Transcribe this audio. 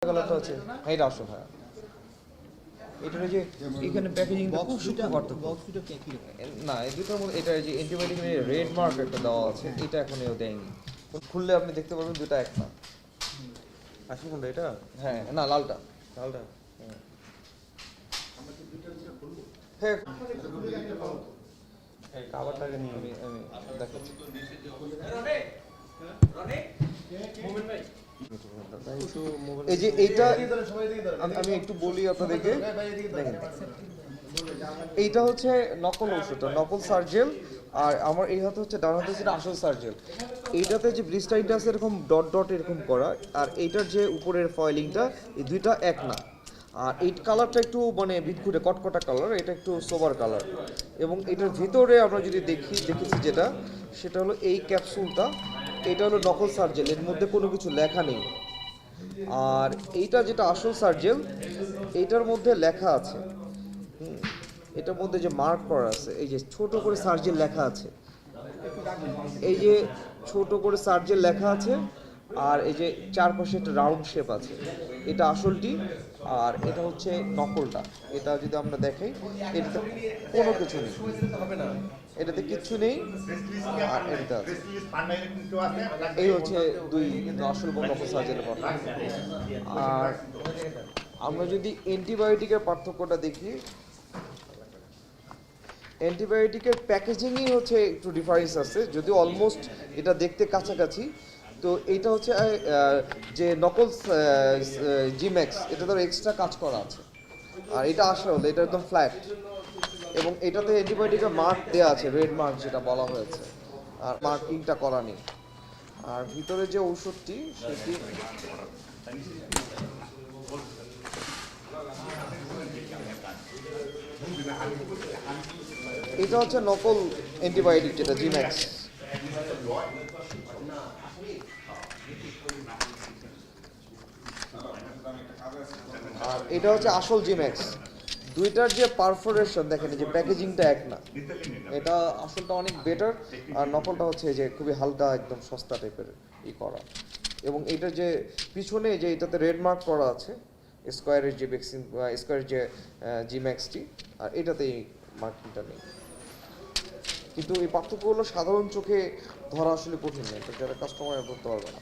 কালারটা হচ্ছে এটা আসল হ্যাঁ এটার যে এখানে প্যাকেজিংটা খুব সূক্ষ্ম পার্থক্য না এই দুটোর মধ্যে এটা যে অ্যান্টিবায়োটিক রেড মার্ক একটা দেওয়া আছে এটা এখন এও দেয়নি খুললে আপনি দেখতে পারবেন দুটো এক না আসল কোনটা এটা? হ্যাঁ না লালটা লালটা? হ্যাঁ এই কাভারটাকে নিয়ে আমি দেখাচ্ছি এই যে এইটা আমি একটু বলি আপনাদেরকে দেখেন এইটা হচ্ছে নকল ওষুধ নকল সার্জেল আর আমার এই হাতে হচ্ছে ডান হাতে হচ্ছে আসল সার্জেল এইটাতে যে ব্লিস্টারিংটা আছে এরকম ডট ডট এরকম করা আর এইটার যে উপরের ফয়েলিংটা এই দুইটা এক না আর এই কালারটা একটু মানে বিটখুটে কটকটা কালার এটা একটু সোবার কালার এবং এটার ভিতরে আমরা যদি দেখেছি যেটা সেটা হলো এই ক্যাপসুলটা এটা হলো নকল সার্জেল এর মধ্যে কোনো কিছু লেখা নেই আর এইটা যেটা আসল সার্জেল এইটার মধ্যে লেখা আছে এটার মধ্যে যে মার্ক করা আছে এই যে ছোট করে সার্জেল লেখা আছে এই যে ছোট করে সার্জেল লেখা আছে আর এই যে চারপাশে একটা রাউন্ড শেপ আছে এটা আসলটি আর এটা হচ্ছে নকলটা এটা যদি আমরা দেখাই এটাতে কোনো কিছু নেই এটাতে কিচ্ছু নেই আর এটা আছে এই হচ্ছে দুই আসল নকল সার্জেলের পার্থক্য আর আমরা যদি অ্যান্টিবায়োটিকের পার্থক্যটা দেখি অ্যান্টিবায়োটিকের প্যাকেজিংই হচ্ছে একটু ডিফারেন্স আছে যদিও অলমোস্ট এটা দেখতে কাছাকাছি তো এইটা হচ্ছে যে নকল জিম্যাক্স এটা ধর এক্সট্রা কাজ করা আছে আর এটা আসল এটা একদম ফ্ল্যাট এবং এটাতে অ্যান্টিবায়োটিকের মার্ক দেওয়া আছে রেড মার্ক যেটা বলা হয়েছে আর মার্কিংটা করা নেই আর ভিতরে যে ঔষধটি সেটি এটা হচ্ছে নকল অ্যান্টিবায়োটিক যেটা জিম্যাক্স আর এটা হচ্ছে আসল জিম্যাক্স দুইটার যে পারফোরেশন দেখেন যে প্যাকেজিংটা এক না এটা আসলটা অনেক বেটার আর নকলটা হচ্ছে যে খুবই হালকা একদম সস্তা টাইপের করা এবং এটার যে পিছনে যে এটাতে রেড মার্ক করা আছে স্কোয়ারের যে ভ্যাকসিন স্কোয়ারের যে জিম্যাক্সটি আর এটাতে মার্কিংটা নেই কিন্তু এই পার্থক্যগুলো সাধারণ চোখে ধরা আসলে কঠিন নয় তো যারা কাস্টমার বলতে পারবে না